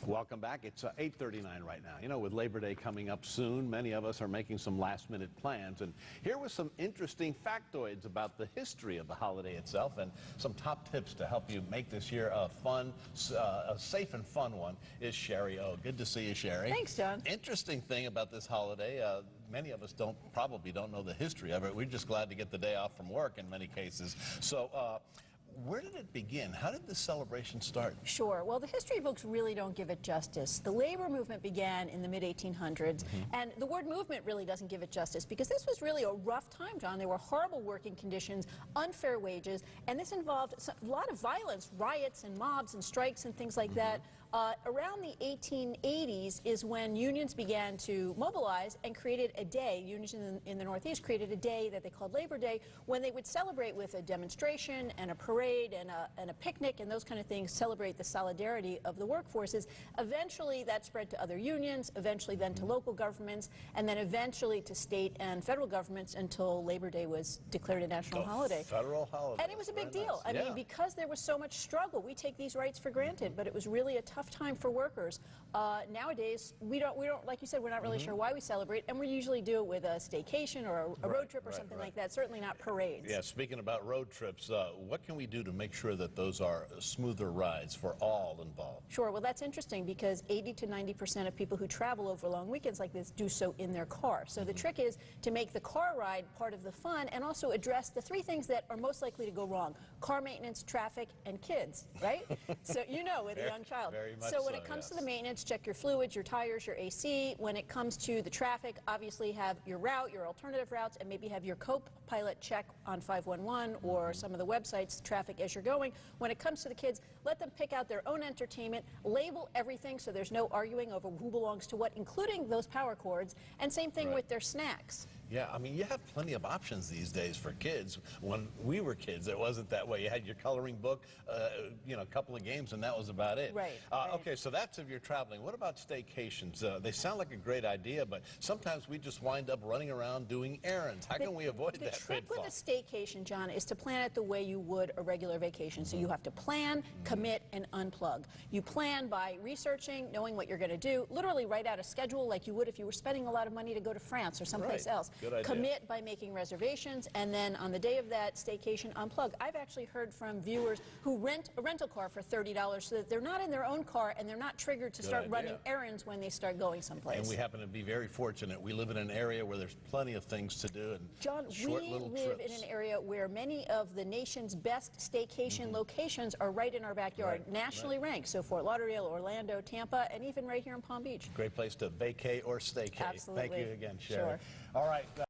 Welcome back. It's 8:39 right now. You know, with Labor Day coming up soon, many of us are making some last-minute plans. And here was some interesting factoids about the history of the holiday itself and some top tips to help you make this year a fun, a safe and fun one is Shari. Oh, good to see you, Shari. Thanks, John. Interesting thing about this holiday, many of us probably don't know the history of it. We're just glad to get the day off from work in many cases. So, where did it begin? How did this celebration start? Sure. Well, the history books really don't give it justice. The labor movement began in the mid-1800s, and the word movement really doesn't give it justice because this was really a rough time, John. There were horrible working conditions, unfair wages, and this involved a lot of violence, riots and mobs and strikes and things like that. Around the 1880s is when unions began to mobilize and created a day. Unions in the Northeast created a day that they called Labor Day when they would celebrate with a demonstration and a parade and a picnic and those kind of things, celebrate the solidarity of the workforces. Eventually that spread to other unions, eventually then to local governments, and then eventually to state and federal governments until Labor Day was declared a national holiday. Federal holiday. And it was a big deal. I mean, because there was so much struggle, we take these rights for granted, but it was really a tough time for workers. Nowadays, we don't, like you said, we're not really sure why we celebrate, and we usually do it with a staycation or a road trip or something like that, certainly not parades. Yeah, speaking about road trips, what can we do to make sure that those are smoother rides for all involved? Sure. Well, that's interesting because 80 to 90% of people who travel over long weekends like this do so in their car. So the trick is to make the car ride part of the fun and also address the three things that are most likely to go wrong: car maintenance, traffic, and kids, right? So you know, with a young child. Very much so when it comes to the maintenance, check your fluids, your tires, your AC. When it comes to the traffic, obviously have your route, your alternative routes, and maybe have your co-pilot check on 511 or some of the websites, traffic as you're going. When it comes to the kids, let them pick out their own entertainment, label everything so there's no arguing over who belongs to what, including those power cords, and same thing with their snacks. Yeah, I mean, you have plenty of options these days for kids. When we were kids, it wasn't that way. You had your coloring book, you know, a couple of games, and that was about it. Right. Okay, so that's if you're traveling. What about staycations? They sound like a great idea, but sometimes we just wind up running around doing errands. How can we avoid that pitfall? The trick with a staycation, John, is to plan it the way you would a regular vacation. So you have to plan, commit, and unplug. You plan by researching, knowing what you're going to do, literally write out a schedule like you would if you were spending a lot of money to go to France or someplace else. Good idea. Commit by making reservations, and then on the day of that staycation, unplug. I've actually heard from viewers who rent a rental car for $30 so that they're not in their own car and they're not triggered to start running errands when they start going someplace. And we happen to be very fortunate. We live in an area where there's plenty of things to do and John, short we little live trips. in an area where many of the nation's best staycation locations are right in our backyard, nationally ranked. So Fort Lauderdale, Orlando, Tampa, and even right here in Palm Beach. Great place to vacate or staycate. Absolutely. Thank you again, Shari. Sure. All right.